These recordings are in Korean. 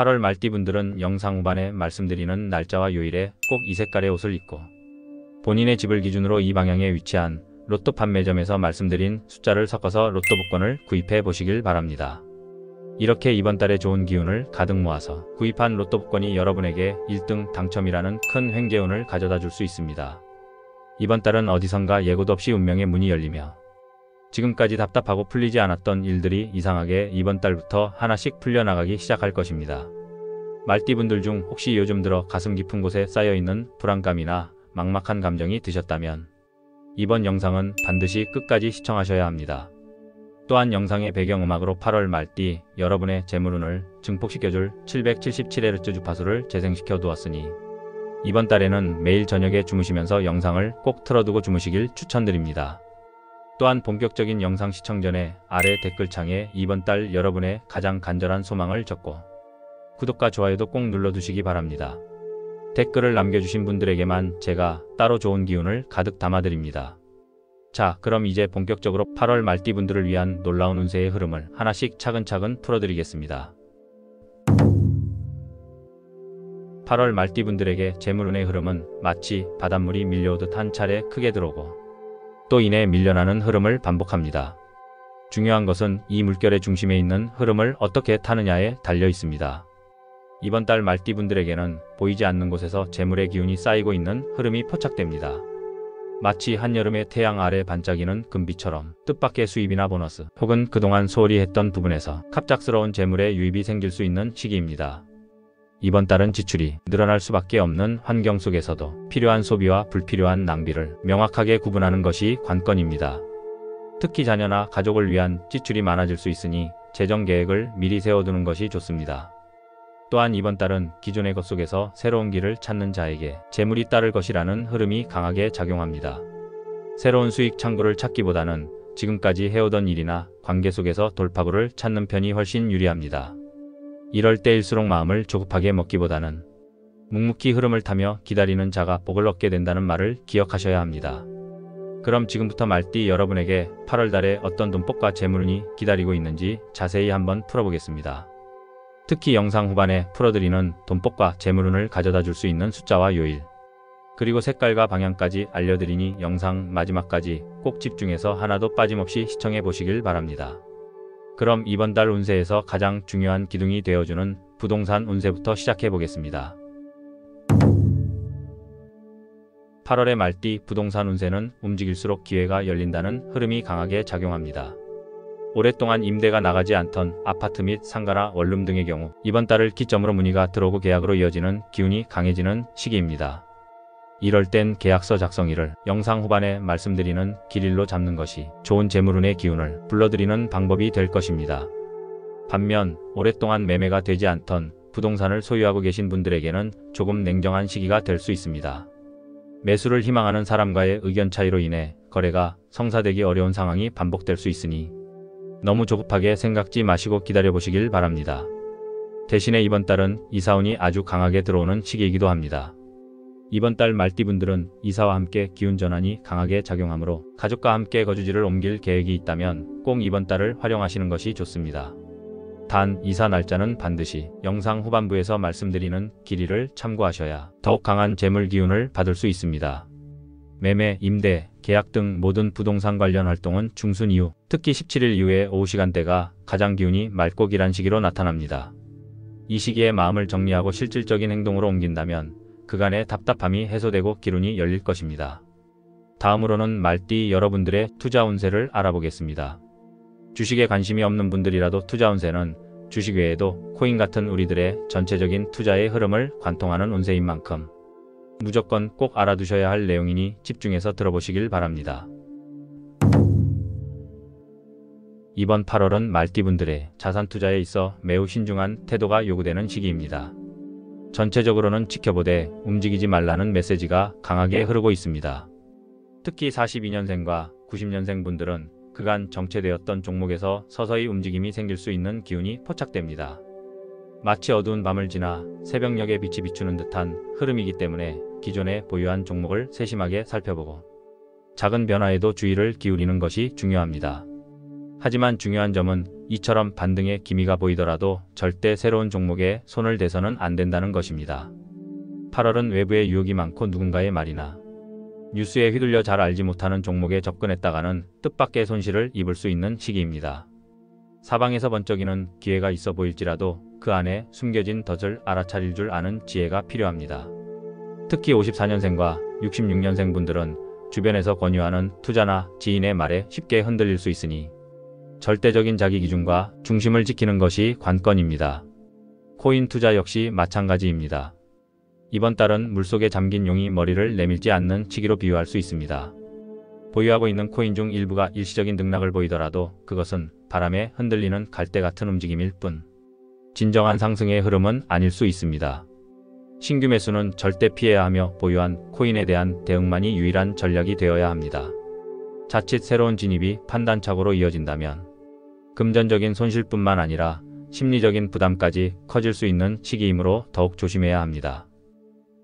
8월 말띠분들은 영상 후반에 말씀드리는 날짜와 요일에 꼭 이 색깔의 옷을 입고 본인의 집을 기준으로 이 방향에 위치한 로또 판매점에서 말씀드린 숫자를 섞어서 로또 복권을 구입해 보시길 바랍니다. 이렇게 이번 달에 좋은 기운을 가득 모아서 구입한 로또 복권이 여러분에게 1등 당첨이라는 큰 횡재운을 가져다 줄 수 있습니다. 이번 달은 어디선가 예고도 없이 운명의 문이 열리며 지금까지 답답하고 풀리지 않았던 일들이 이상하게 이번 달부터 하나씩 풀려나가기 시작할 것입니다. 말띠분들 중 혹시 요즘 들어 가슴 깊은 곳에 쌓여있는 불안감이나 막막한 감정이 드셨다면 이번 영상은 반드시 끝까지 시청하셔야 합니다. 또한 영상의 배경음악으로 8월 말띠 여러분의 재물운을 증폭시켜줄 777Hz 주파수를 재생시켜 두었으니 이번 달에는 매일 저녁에 주무시면서 영상을 꼭 틀어두고 주무시길 추천드립니다. 또한 본격적인 영상 시청 전에 아래 댓글창에 이번 달 여러분의 가장 간절한 소망을 적고 구독과 좋아요도 꼭 눌러두시기 바랍니다. 댓글을 남겨주신 분들에게만 제가 따로 좋은 기운을 가득 담아드립니다. 자, 그럼 이제 본격적으로 8월 말띠분들을 위한 놀라운 운세의 흐름을 하나씩 차근차근 풀어드리겠습니다. 8월 말띠분들에게 재물운의 흐름은 마치 바닷물이 밀려오듯 한 차례 크게 들어오고 또 이내 밀려나는 흐름을 반복합니다. 중요한 것은 이 물결의 중심에 있는 흐름을 어떻게 타느냐에 달려 있습니다. 이번 달 말띠분들에게는 보이지 않는 곳에서 재물의 기운이 쌓이고 있는 흐름이 포착됩니다. 마치 한여름의 태양 아래 반짝이는 금빛처럼 뜻밖의 수입이나 보너스 혹은 그동안 소홀히 했던 부분에서 갑작스러운 재물의 유입이 생길 수 있는 시기입니다. 이번 달은 지출이 늘어날 수밖에 없는 환경 속에서도 필요한 소비와 불필요한 낭비를 명확하게 구분하는 것이 관건입니다. 특히 자녀나 가족을 위한 지출이 많아질 수 있으니 재정 계획을 미리 세워두는 것이 좋습니다. 또한 이번 달은 기존의 것 속에서 새로운 길을 찾는 자에게 재물이 따를 것이라는 흐름이 강하게 작용합니다. 새로운 수익 창구를 찾기보다는 지금까지 해오던 일이나 관계 속에서 돌파구를 찾는 편이 훨씬 유리합니다. 이럴 때일수록 마음을 조급하게 먹기보다는 묵묵히 흐름을 타며 기다리는 자가 복을 얻게 된다는 말을 기억하셔야 합니다. 그럼 지금부터 말띠 여러분에게 8월 달에 어떤 돈복과 재물운이 기다리고 있는지 자세히 한번 풀어보겠습니다. 특히 영상 후반에 풀어드리는 돈복과 재물운을 가져다 줄 수 있는 숫자와 요일, 그리고 색깔과 방향까지 알려드리니 영상 마지막까지 꼭 집중해서 하나도 빠짐없이 시청해 보시길 바랍니다. 그럼 이번 달 운세에서 가장 중요한 기둥이 되어주는 부동산 운세부터 시작해 보겠습니다. 8월의 말띠 부동산 운세는 움직일수록 기회가 열린다는 흐름이 강하게 작용합니다. 오랫동안 임대가 나가지 않던 아파트 및 상가나 원룸 등의 경우 이번 달을 기점으로 문의가 들어오고 계약으로 이어지는 기운이 강해지는 시기입니다. 이럴 땐 계약서 작성일을 영상 후반에 말씀드리는 길일로 잡는 것이 좋은 재물운의 기운을 불러들이는 방법이 될 것입니다. 반면 오랫동안 매매가 되지 않던 부동산을 소유하고 계신 분들에게는 조금 냉정한 시기가 될 수 있습니다. 매수를 희망하는 사람과의 의견 차이로 인해 거래가 성사되기 어려운 상황이 반복될 수 있으니 너무 조급하게 생각지 마시고 기다려보시길 바랍니다. 대신에 이번 달은 이사운이 아주 강하게 들어오는 시기이기도 합니다. 이번 달 말띠분들은 이사와 함께 기운 전환이 강하게 작용하므로 가족과 함께 거주지를 옮길 계획이 있다면 꼭 이번 달을 활용하시는 것이 좋습니다. 단 이사 날짜는 반드시 영상 후반부에서 말씀드리는 길이를 참고하셔야 더욱 강한 재물 기운을 받을 수 있습니다. 매매, 임대, 계약 등 모든 부동산 관련 활동은 중순 이후, 특히 17일 이후의 오후 시간대가 가장 기운이 맑고 길한 시기로 나타납니다. 이 시기에 마음을 정리하고 실질적인 행동으로 옮긴다면 그간의 답답함이 해소되고 기운이 열릴 것입니다. 다음으로는 말띠 여러분들의 투자 운세를 알아보겠습니다. 주식에 관심이 없는 분들이라도 투자 운세는 주식 외에도 코인 같은 우리들의 전체적인 투자의 흐름을 관통하는 운세인 만큼 무조건 꼭 알아두셔야 할 내용이니 집중해서 들어보시길 바랍니다. 이번 8월은 말띠분들의 자산 투자에 있어 매우 신중한 태도가 요구되는 시기입니다. 전체적으로는 지켜보되 움직이지 말라는 메시지가 강하게 흐르고 있습니다. 특히 42년생과 90년생 분들은 그간 정체되었던 종목에서 서서히 움직임이 생길 수 있는 기운이 포착됩니다. 마치 어두운 밤을 지나 새벽녘에 빛이 비추는 듯한 흐름이기 때문에 기존에 보유한 종목을 세심하게 살펴보고 작은 변화에도 주의를 기울이는 것이 중요합니다. 하지만 중요한 점은 이처럼 반등의 기미가 보이더라도 절대 새로운 종목에 손을 대서는 안 된다는 것입니다. 8월은 외부에 유혹이 많고 누군가의 말이나 뉴스에 휘둘려 잘 알지 못하는 종목에 접근했다가는 뜻밖의 손실을 입을 수 있는 시기입니다. 사방에서 번쩍이는 기회가 있어 보일지라도 그 안에 숨겨진 덫을 알아차릴 줄 아는 지혜가 필요합니다. 특히 54년생과 66년생 분들은 주변에서 권유하는 투자나 지인의 말에 쉽게 흔들릴 수 있으니 절대적인 자기 기준과 중심을 지키는 것이 관건입니다. 코인 투자 역시 마찬가지입니다. 이번 달은 물속에 잠긴 용이 머리를 내밀지 않는 시기로 비유할 수 있습니다. 보유하고 있는 코인 중 일부가 일시적인 등락을 보이더라도 그것은 바람에 흔들리는 갈대 같은 움직임일 뿐 진정한 상승의 흐름은 아닐 수 있습니다. 신규 매수는 절대 피해야 하며 보유한 코인에 대한 대응만이 유일한 전략이 되어야 합니다. 자칫 새로운 진입이 판단착오로 이어진다면 금전적인 손실뿐만 아니라 심리적인 부담까지 커질 수 있는 시기이므로 더욱 조심해야 합니다.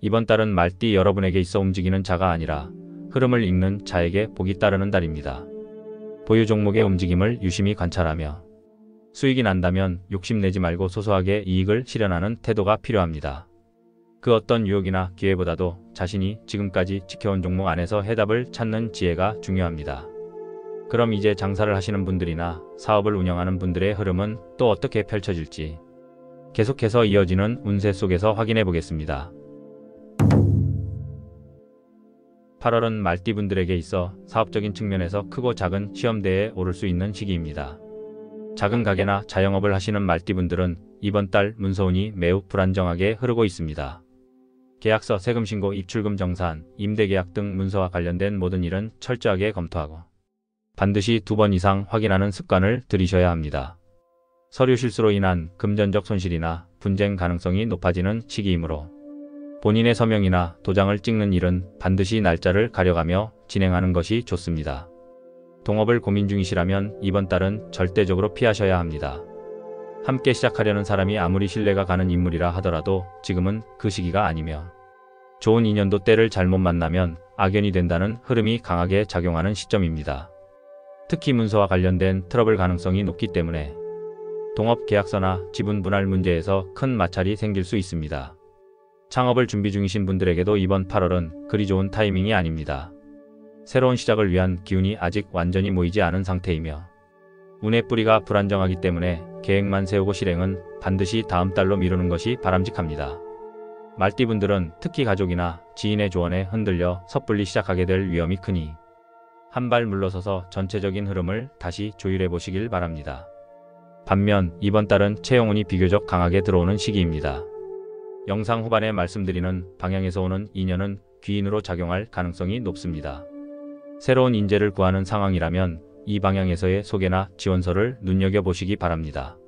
이번 달은 말띠 여러분에게 있어 움직이는 자가 아니라 흐름을 읽는 자에게 복이 따르는 달입니다. 보유 종목의 움직임을 유심히 관찰하며 수익이 난다면 욕심내지 말고 소소하게 이익을 실현하는 태도가 필요합니다. 그 어떤 유혹이나 기회보다도 자신이 지금까지 지켜온 종목 안에서 해답을 찾는 지혜가 중요합니다. 그럼 이제 장사를 하시는 분들이나 사업을 운영하는 분들의 흐름은 또 어떻게 펼쳐질지 계속해서 이어지는 운세 속에서 확인해 보겠습니다. 8월은 말띠분들에게 있어 사업적인 측면에서 크고 작은 시험대에 오를 수 있는 시기입니다. 작은 가게나 자영업을 하시는 말띠분들은 이번 달 문서운이 매우 불안정하게 흐르고 있습니다. 계약서, 세금 신고, 입출금 정산, 임대계약 등 문서와 관련된 모든 일은 철저하게 검토하고 반드시 2번 이상 확인하는 습관을 들이셔야 합니다. 서류 실수로 인한 금전적 손실이나 분쟁 가능성이 높아지는 시기이므로 본인의 서명이나 도장을 찍는 일은 반드시 날짜를 가려가며 진행하는 것이 좋습니다. 동업을 고민 중이시라면 이번 달은 절대적으로 피하셔야 합니다. 함께 시작하려는 사람이 아무리 신뢰가 가는 인물이라 하더라도 지금은 그 시기가 아니며 좋은 인연도 때를 잘못 만나면 악연이 된다는 흐름이 강하게 작용하는 시점입니다. 특히 문서와 관련된 트러블 가능성이 높기 때문에 동업 계약서나 지분 분할 문제에서 큰 마찰이 생길 수 있습니다. 창업을 준비 중이신 분들에게도 이번 8월은 그리 좋은 타이밍이 아닙니다. 새로운 시작을 위한 기운이 아직 완전히 모이지 않은 상태이며 운의 뿌리가 불안정하기 때문에 계획만 세우고 실행은 반드시 다음 달로 미루는 것이 바람직합니다. 말띠분들은 특히 가족이나 지인의 조언에 흔들려 섣불리 시작하게 될 위험이 크니 한 발 물러서서 전체적인 흐름을 다시 조율해 보시길 바랍니다. 반면 이번 달은 채용운이 비교적 강하게 들어오는 시기입니다. 영상 후반에 말씀드리는 방향에서 오는 인연은 귀인으로 작용할 가능성이 높습니다. 새로운 인재를 구하는 상황이라면 이 방향에서의 소개나 지원서를 눈여겨보시기 바랍니다.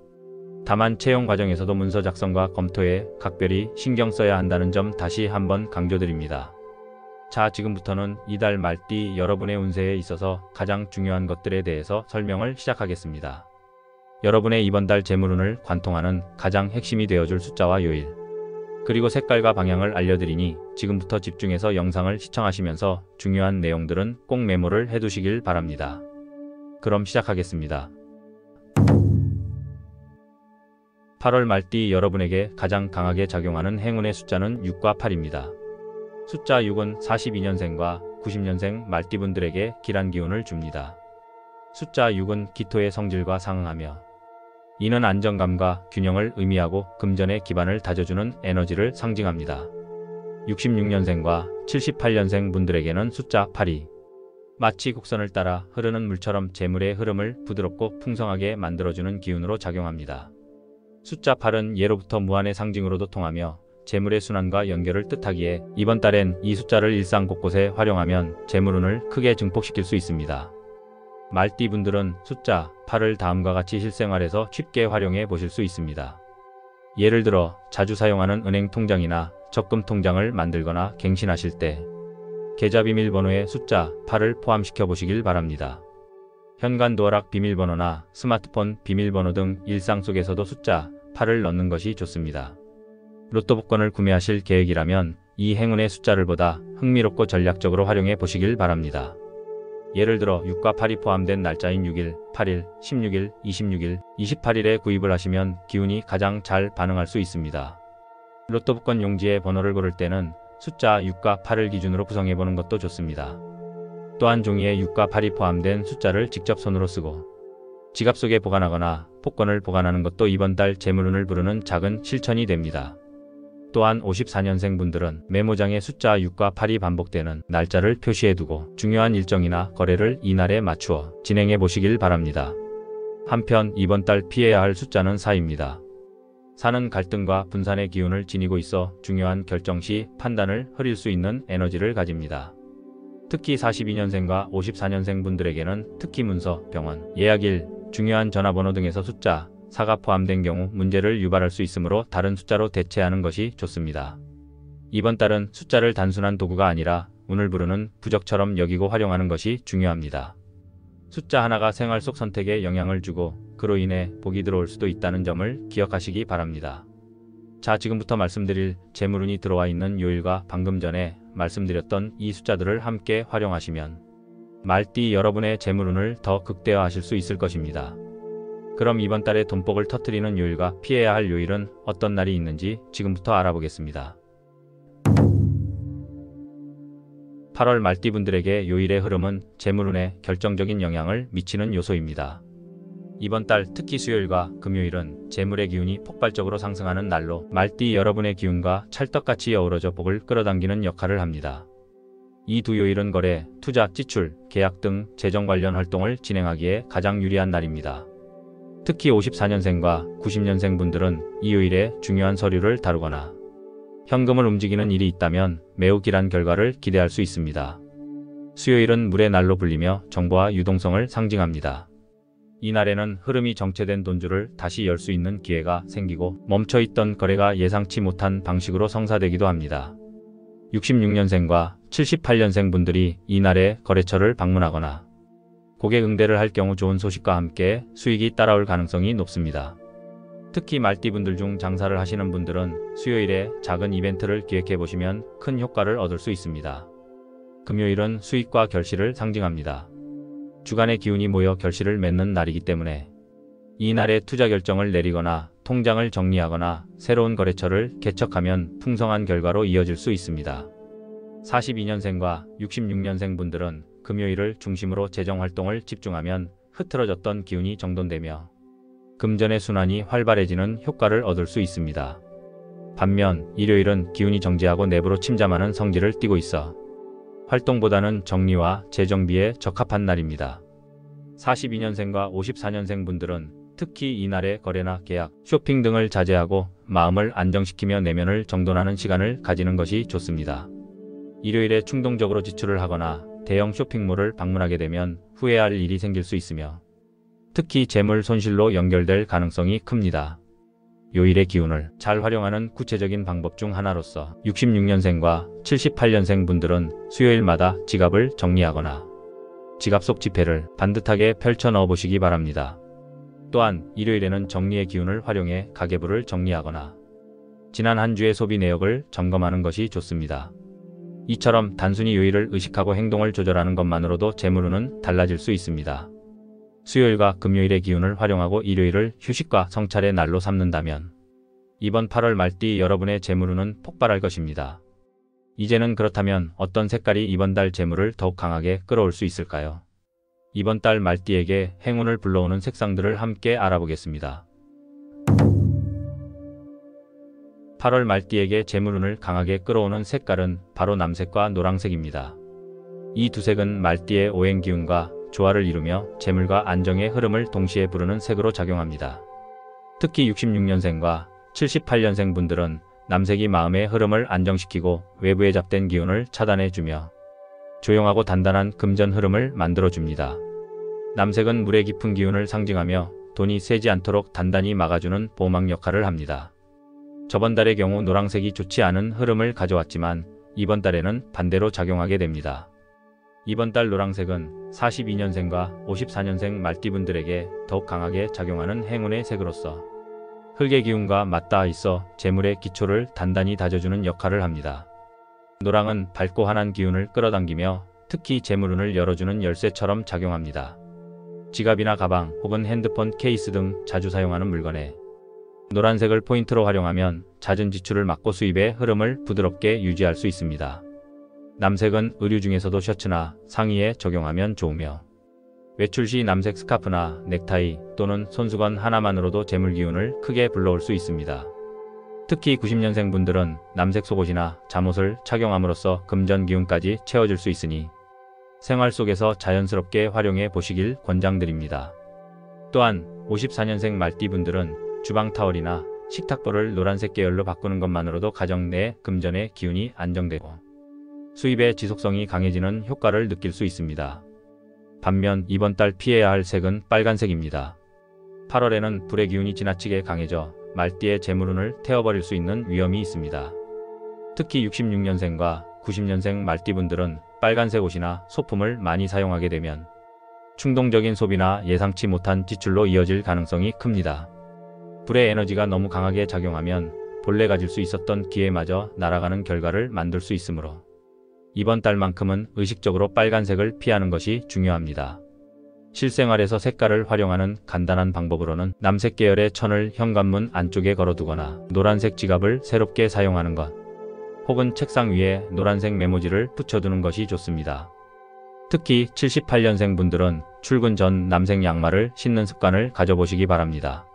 다만 채용 과정에서도 문서 작성과 검토에 각별히 신경 써야 한다는 점 다시 한번 강조드립니다. 자, 지금부터는 이달 말띠 여러분의 운세에 있어서 가장 중요한 것들에 대해서 설명을 시작하겠습니다. 여러분의 이번 달 재물운을 관통하는 가장 핵심이 되어줄 숫자와 요일, 그리고 색깔과 방향을 알려드리니 지금부터 집중해서 영상을 시청하시면서 중요한 내용들은 꼭 메모를 해두시길 바랍니다. 그럼 시작하겠습니다. 8월 말띠 여러분에게 가장 강하게 작용하는 행운의 숫자는 6과 8입니다. 숫자 6은 42년생과 90년생 말띠분들에게 길한 기운을 줍니다. 숫자 6은 기토의 성질과 상응하며 이는 안정감과 균형을 의미하고 금전의 기반을 다져주는 에너지를 상징합니다. 66년생과 78년생 분들에게는 숫자 8이 마치 곡선을 따라 흐르는 물처럼 재물의 흐름을 부드럽고 풍성하게 만들어주는 기운으로 작용합니다. 숫자 8은 예로부터 무한의 상징으로도 통하며 재물의 순환과 연결을 뜻하기에 이번 달엔 이 숫자를 일상 곳곳에 활용하면 재물운을 크게 증폭시킬 수 있습니다. 말띠분들은 숫자 8을 다음과 같이 실생활에서 쉽게 활용해 보실 수 있습니다. 예를 들어 자주 사용하는 은행 통장이나 적금 통장을 만들거나 갱신하실 때 계좌 비밀번호에 숫자 8을 포함시켜 보시길 바랍니다. 현관 도어락 비밀번호나 스마트폰 비밀번호 등 일상 속에서도 숫자 8을 넣는 것이 좋습니다. 로또 복권을 구매하실 계획이라면 이 행운의 숫자를 보다 흥미롭고 전략적으로 활용해 보시길 바랍니다. 예를 들어 6과 8이 포함된 날짜인 6일, 8일, 16일, 26일, 28일에 구입을 하시면 기운이 가장 잘 반응할 수 있습니다. 로또 복권 용지의 번호를 고를 때는 숫자 6과 8을 기준으로 구성해보는 것도 좋습니다. 또한 종이에 6과 8이 포함된 숫자를 직접 손으로 쓰고 지갑 속에 보관하거나 복권을 보관하는 것도 이번 달 재물운을 부르는 작은 실천이 됩니다. 또한 54년생 분들은 메모장에 숫자 6과 8이 반복되는 날짜를 표시해두고 중요한 일정이나 거래를 이날에 맞추어 진행해 보시길 바랍니다. 한편 이번 달 피해야 할 숫자는 4입니다. 4는 갈등과 분산의 기운을 지니고 있어 중요한 결정 시 판단을 흐릴 수 있는 에너지를 가집니다. 특히 42년생과 54년생 분들에게는 특히 문서, 병원, 예약일, 중요한 전화번호 등에서 숫자 4가 포함된 경우 문제를 유발할 수 있으므로 다른 숫자로 대체하는 것이 좋습니다. 이번 달은 숫자를 단순한 도구가 아니라 운을 부르는 부적처럼 여기고 활용하는 것이 중요합니다. 숫자 하나가 생활 속 선택에 영향을 주고 그로 인해 복이 들어올 수도 있다는 점을 기억하시기 바랍니다. 자, 지금부터 말씀드릴 재물운이 들어와 있는 요일과 방금 전에 말씀드렸던 이 숫자들을 함께 활용하시면 말띠 여러분의 재물운을 더 극대화하실 수 있을 것입니다. 그럼 이번 달에 돈복을 터뜨리는 요일과 피해야 할 요일은 어떤 날이 있는지 지금부터 알아보겠습니다. 8월 말띠분들에게 요일의 흐름은 재물운에 결정적인 영향을 미치는 요소입니다. 이번 달 특히 수요일과 금요일은 재물의 기운이 폭발적으로 상승하는 날로 말띠 여러분의 기운과 찰떡같이 어우러져 복을 끌어당기는 역할을 합니다. 이 두 요일은 거래, 투자, 지출, 계약 등 재정 관련 활동을 진행하기에 가장 유리한 날입니다. 특히 54년생과 90년생 분들은 이 요일에 중요한 서류를 다루거나 현금을 움직이는 일이 있다면 매우 길한 결과를 기대할 수 있습니다. 수요일은 물의 날로 불리며 정보와 유동성을 상징합니다. 이 날에는 흐름이 정체된 돈줄을 다시 열 수 있는 기회가 생기고 멈춰있던 거래가 예상치 못한 방식으로 성사되기도 합니다. 66년생과 78년생 분들이 이 날에 거래처를 방문하거나 고객 응대를 할 경우 좋은 소식과 함께 수익이 따라올 가능성이 높습니다. 특히 말띠분들 중 장사를 하시는 분들은 수요일에 작은 이벤트를 기획해 보시면 큰 효과를 얻을 수 있습니다. 금요일은 수익과 결실을 상징합니다. 주간의 기운이 모여 결실을 맺는 날이기 때문에 이 날에 투자 결정을 내리거나 통장을 정리하거나 새로운 거래처를 개척하면 풍성한 결과로 이어질 수 있습니다. 42년생과 66년생 분들은 금요일을 중심으로 재정 활동을 집중하면 흐트러졌던 기운이 정돈되며 금전의 순환이 활발해지는 효과를 얻을 수 있습니다. 반면 일요일은 기운이 정지하고 내부로 침잠하는 성질을 띠고 있어 활동보다는 정리와 재정비에 적합한 날입니다. 42년생과 54년생 분들은 특히 이날에 거래나 계약, 쇼핑 등을 자제하고 마음을 안정시키며 내면을 정돈하는 시간을 가지는 것이 좋습니다. 일요일에 충동적으로 지출을 하거나 대형 쇼핑몰을 방문하게 되면 후회할 일이 생길 수 있으며 특히 재물 손실로 연결될 가능성이 큽니다. 요일의 기운을 잘 활용하는 구체적인 방법 중 하나로서 66년생과 78년생 분들은 수요일마다 지갑을 정리하거나 지갑 속 지폐를 반듯하게 펼쳐 넣어 보시기 바랍니다. 또한 일요일에는 정리의 기운을 활용해 가계부를 정리하거나 지난 한 주의 소비 내역을 점검하는 것이 좋습니다. 이처럼 단순히 요일을 의식하고 행동을 조절하는 것만으로도 재물운은 달라질 수 있습니다. 수요일과 금요일의 기운을 활용하고 일요일을 휴식과 성찰의 날로 삼는다면 이번 8월 말띠 여러분의 재물운은 폭발할 것입니다. 이제는 그렇다면 어떤 색깔이 이번 달 재물을 더욱 강하게 끌어올 수 있을까요? 이번 달 말띠에게 행운을 불러오는 색상들을 함께 알아보겠습니다. 8월 말띠에게 재물운을 강하게 끌어오는 색깔은 바로 남색과 노란색입니다. 이 두 색은 말띠의 오행기운과 조화를 이루며 재물과 안정의 흐름을 동시에 부르는 색으로 작용합니다. 특히 66년생과 78년생 분들은 남색이 마음의 흐름을 안정시키고 외부에 잡된 기운을 차단해주며 조용하고 단단한 금전 흐름을 만들어줍니다. 남색은 물의 깊은 기운을 상징하며 돈이 새지 않도록 단단히 막아주는 보호막 역할을 합니다. 저번 달의 경우 노란색이 좋지 않은 흐름을 가져왔지만 이번 달에는 반대로 작용하게 됩니다. 이번 달 노란색은 42년생과 54년생 말띠분들에게 더욱 강하게 작용하는 행운의 색으로서 흙의 기운과 맞닿아 있어 재물의 기초를 단단히 다져주는 역할을 합니다. 노랑은 밝고 환한 기운을 끌어당기며 특히 재물운을 열어주는 열쇠처럼 작용합니다. 지갑이나 가방 혹은 핸드폰 케이스 등 자주 사용하는 물건에 노란색을 포인트로 활용하면 잦은 지출을 막고 수입의 흐름을 부드럽게 유지할 수 있습니다. 남색은 의류 중에서도 셔츠나 상의에 적용하면 좋으며 외출 시 남색 스카프나 넥타이 또는 손수건 하나만으로도 재물 기운을 크게 불러올 수 있습니다. 특히 90년생 분들은 남색 속옷이나 잠옷을 착용함으로써 금전 기운까지 채워줄 수 있으니 생활 속에서 자연스럽게 활용해 보시길 권장드립니다. 또한 54년생 말띠 분들은 주방 타월이나 식탁보를 노란색 계열로 바꾸는 것만으로도 가정 내 금전의 기운이 안정되고 수입의 지속성이 강해지는 효과를 느낄 수 있습니다. 반면 이번 달 피해야 할 색은 빨간색입니다. 8월에는 불의 기운이 지나치게 강해져 말띠의 재물운을 태워버릴 수 있는 위험이 있습니다. 특히 66년생과 90년생 말띠분들은 빨간색 옷이나 소품을 많이 사용하게 되면 충동적인 소비나 예상치 못한 지출로 이어질 가능성이 큽니다. 불의 에너지가 너무 강하게 작용하면 본래 가질 수 있었던 기회마저 날아가는 결과를 만들 수 있으므로 이번 달만큼은 의식적으로 빨간색을 피하는 것이 중요합니다. 실생활에서 색깔을 활용하는 간단한 방법으로는 남색 계열의 천을 현관문 안쪽에 걸어두거나 노란색 지갑을 새롭게 사용하는 것, 혹은 책상 위에 노란색 메모지를 붙여두는 것이 좋습니다. 특히 78년생 분들은 출근 전 남색 양말을 신는 습관을 가져보시기 바랍니다.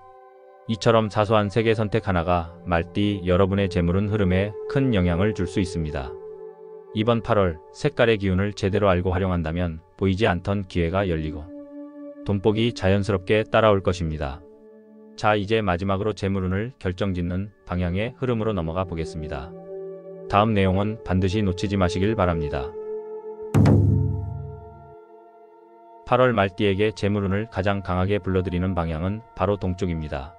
이처럼 사소한 색의 선택 하나가 말띠 여러분의 재물운 흐름에 큰 영향을 줄 수 있습니다. 이번 8월 색깔의 기운을 제대로 알고 활용한다면 보이지 않던 기회가 열리고 돈복이 자연스럽게 따라올 것입니다. 자, 이제 마지막으로 재물운을 결정짓는 방향의 흐름으로 넘어가 보겠습니다. 다음 내용은 반드시 놓치지 마시길 바랍니다. 8월 말띠에게 재물운을 가장 강하게 불러들이는 방향은 바로 동쪽입니다.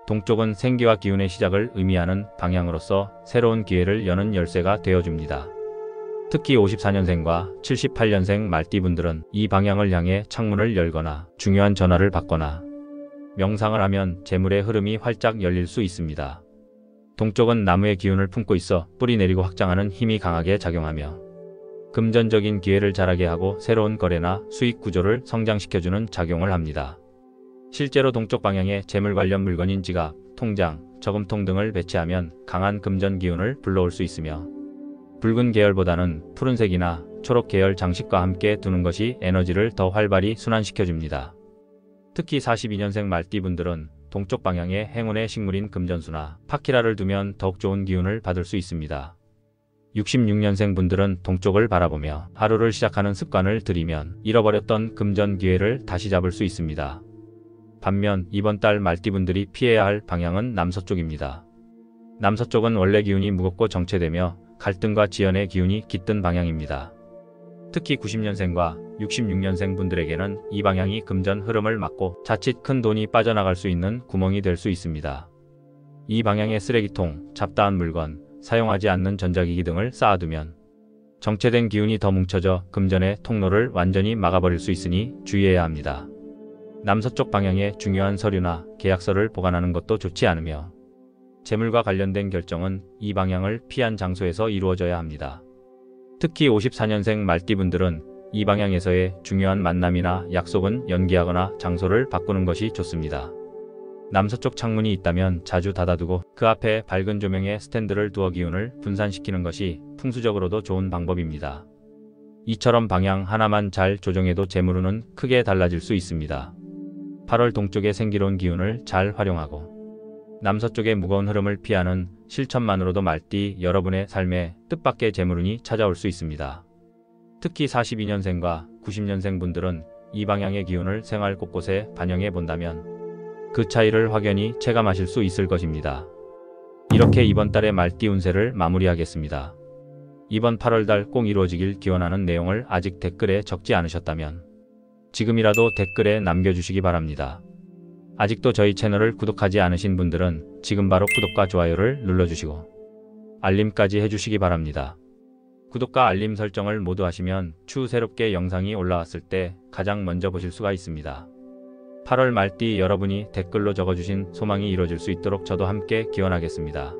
동쪽은 생기와 기운의 시작을 의미하는 방향으로서 새로운 기회를 여는 열쇠가 되어줍니다. 특히 54년생과 78년생 말띠분들은 이 방향을 향해 창문을 열거나 중요한 전화를 받거나 명상을 하면 재물의 흐름이 활짝 열릴 수 있습니다. 동쪽은 나무의 기운을 품고 있어 뿌리 내리고 확장하는 힘이 강하게 작용하며 금전적인 기회를 자라게 하고 새로운 거래나 수익 구조를 성장시켜주는 작용을 합니다. 실제로 동쪽 방향에 재물 관련 물건인 지갑, 통장, 저금통 등을 배치하면 강한 금전 기운을 불러올 수 있으며 붉은 계열보다는 푸른색이나 초록 계열 장식과 함께 두는 것이 에너지를 더 활발히 순환시켜줍니다. 특히 42년생 말띠분들은 동쪽 방향에 행운의 식물인 금전수나 파키라를 두면 더욱 좋은 기운을 받을 수 있습니다. 66년생 분들은 동쪽을 바라보며 하루를 시작하는 습관을 들이면 잃어버렸던 금전 기회를 다시 잡을 수 있습니다. 반면 이번 달 말띠분들이 피해야 할 방향은 남서쪽입니다. 남서쪽은 원래 기운이 무겁고 정체되며 갈등과 지연의 기운이 깃든 방향입니다. 특히 90년생과 66년생 분들에게는 이 방향이 금전 흐름을 막고 자칫 큰 돈이 빠져나갈 수 있는 구멍이 될 수 있습니다. 이 방향에 쓰레기통, 잡다한 물건, 사용하지 않는 전자기기 등을 쌓아두면 정체된 기운이 더 뭉쳐져 금전의 통로를 완전히 막아버릴 수 있으니 주의해야 합니다. 남서쪽 방향에 중요한 서류나 계약서를 보관하는 것도 좋지 않으며 재물과 관련된 결정은 이 방향을 피한 장소에서 이루어져야 합니다. 특히 54년생 말띠분들은 이 방향에서의 중요한 만남이나 약속은 연기하거나 장소를 바꾸는 것이 좋습니다. 남서쪽 창문이 있다면 자주 닫아두고 그 앞에 밝은 조명의 스탠드를 두어 기운을 분산시키는 것이 풍수적으로도 좋은 방법입니다. 이처럼 방향 하나만 잘 조정해도 재물운은 크게 달라질 수 있습니다. 8월 동쪽의 생기로운 기운을 잘 활용하고 남서쪽의 무거운 흐름을 피하는 실천만으로도 말띠 여러분의 삶에 뜻밖의 재물운이 찾아올 수 있습니다. 특히 42년생과 90년생 분들은 이 방향의 기운을 생활 곳곳에 반영해 본다면 그 차이를 확연히 체감하실 수 있을 것입니다. 이렇게 이번 달의 말띠 운세를 마무리하겠습니다. 이번 8월달 꼭 이루어지길 기원하는 내용을 아직 댓글에 적지 않으셨다면 지금이라도 댓글에 남겨주시기 바랍니다. 아직도 저희 채널을 구독하지 않으신 분들은 지금 바로 구독과 좋아요를 눌러주시고 알림까지 해주시기 바랍니다. 구독과 알림 설정을 모두 하시면 추후 새롭게 영상이 올라왔을 때 가장 먼저 보실 수가 있습니다. 8월 말띠 여러분이 댓글로 적어주신 소망이 이루어질 수 있도록 저도 함께 기원하겠습니다.